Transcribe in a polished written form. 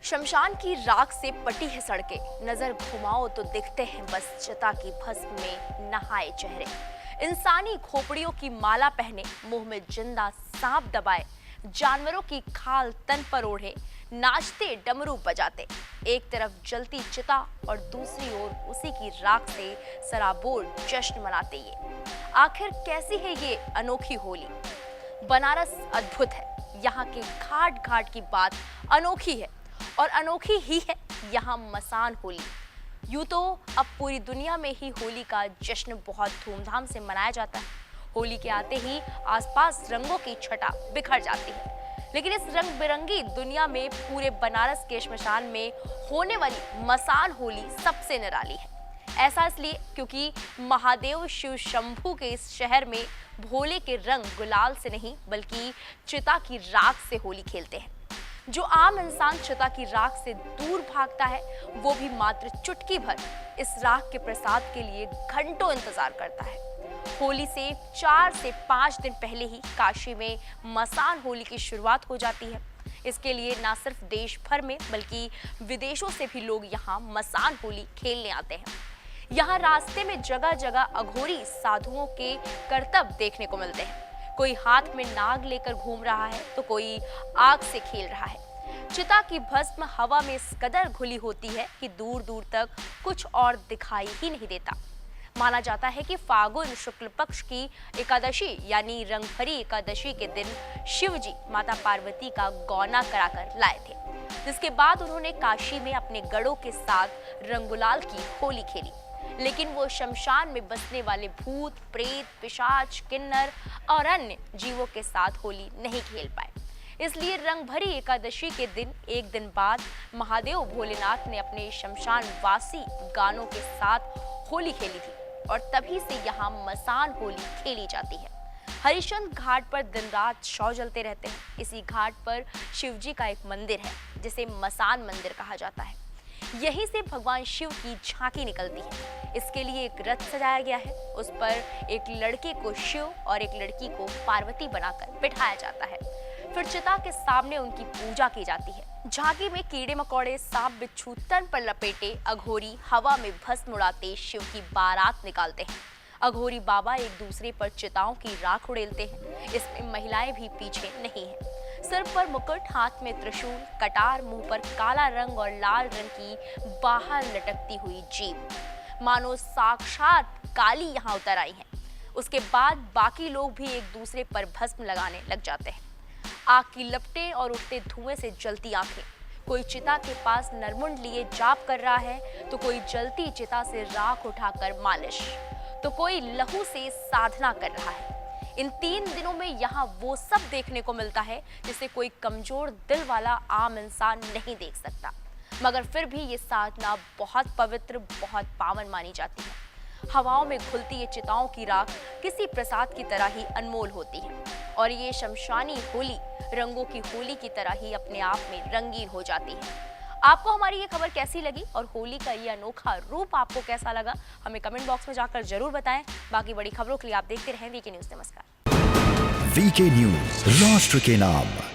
शमशान की राख से पटी है सड़कें, नजर घुमाओ तो दिखते हैं बस चिता की भस्म में नहाए चेहरे। इंसानी खोपड़ियों की माला पहने, मुंह में जिंदा सांप दबाए, जानवरों की खाल तन पर ओढ़े, नाचते डमरू बजाते। एक तरफ जलती चिता और दूसरी ओर उसी की राख से सराबोर जश्न मनाते ये। आखिर कैसी है ये अनोखी होली? बनारस अद्भुत है, यहाँ के घाट घाट की बात अनोखी है और अनोखी ही है यहाँ मसान होली। यूं तो अब पूरी दुनिया में ही होली का जश्न बहुत धूमधाम से मनाया जाता है। होली के आते ही आसपास रंगों की छटा बिखर जाती है, लेकिन इस रंग बिरंगी दुनिया में पूरे बनारस के श्मशान में होने वाली मसान होली सबसे निराली है। ऐसा इसलिए क्योंकि महादेव शिव शंभू के इस शहर में भोले के रंग गुलाल से नहीं बल्कि चिता की राख से होली खेलते हैं। जो आम इंसान चिता की राख से दूर भागता है, वो भी मात्र चुटकी भर इस राख के प्रसाद के लिए घंटों इंतजार करता है। होली से 4 से 5 दिन पहले ही काशी में मसान होली की शुरुआत हो जाती है। इसके लिए न सिर्फ देश भर में बल्कि विदेशों से भी लोग यहाँ मसान होली खेलने आते हैं। यहाँ रास्ते में जगह जगह अघोरी साधुओं के करतब देखने को मिलते हैं। कोई हाथ में नाग लेकर घूम रहा है तो कोई आग से खेल रहा है। चिता की भस्म हवा में इस कदर घुली होती है कि दूर दूर तक कुछ और दिखाई ही नहीं देता। माना जाता है कि फागुन शुक्ल पक्ष की एकादशी यानी रंगभरी एकादशी के दिन शिव जी माता पार्वती का गौना कराकर लाए थे, जिसके बाद उन्होंने काशी में अपने गढ़ों के साथ रंगुलाल की होली खेली। लेकिन वो शमशान में बसने वाले भूत, प्रेत, पिशाच, किन्नर और अन्य जीवों के साथ होली नहीं खेल पाए। इसलिए रंगभरी एकादशी के दिन एक दिन बाद महादेव भोलेनाथ ने अपने शमशान वासी गानों के साथ होली खेली थी और तभी से यहाँ मसान होली खेली जाती है। हरिश्चंद्र घाट पर दिन रात शव जलते रहते हैं। इसी घाट पर शिव जी का एक मंदिर है जिसे मसान मंदिर कहा जाता है। यहीं से भगवान शिव की झांकी निकलती है। इसके लिए एक रथ सजाया गया है, उस पर एक लड़के को शिव और एक लड़की को पार्वती बनाकर बिठाया जाता है। फिर चिता के सामने उनकी पूजा की जाती है। झांकी में कीड़े मकोड़े, सांप बिच्छू तन पर लपेटे अघोरी हवा में भस्म उड़ाते शिव की बारात निकालते हैं। अघोरी बाबा एक दूसरे पर चिताओं की राख उड़ेलते हैं। इसमें महिलाएं भी पीछे नहीं हैं। सिर पर मुकुट, हाथ में त्रिशूल, कटार, मुंह पर काला रंग और लाल रंग की बाहर लटकती हुई जीभ, मानो साक्षात काली यहाँ उतर आई हैं। उसके बाद बाकी लोग भी एक दूसरे पर भस्म लगाने लग जाते हैं। आग की लपटें और उठते धुएं से जलती आंखें। कोई चिता के पास नरमुंड लिए जाप कर रहा है तो कोई जलती चिता से राख उठाकर मालिश, तो कोई लहू से साधना कर रहा है। इन 3 दिनों में यहाँ वो सब देखने को मिलता है जिसे कोई कमजोर दिल वाला आम इंसान नहीं देख सकता, मगर फिर भी ये साधना बहुत पवित्र, बहुत पावन मानी जाती है। हवाओं में घुलती ये चिताओं की राख किसी प्रसाद की तरह ही अनमोल होती है और ये शमशानी होली रंगों की होली की तरह ही अपने आप में रंगीन हो जाती है। आपको हमारी ये खबर कैसी लगी और होली का ये अनोखा रूप आपको कैसा लगा, हमें कमेंट बॉक्स में जाकर जरूर बताएं। बाकी बड़ी खबरों के लिए आप देखते रहें वीके न्यूज। नमस्कार। वीके न्यूज, राष्ट्र के नाम।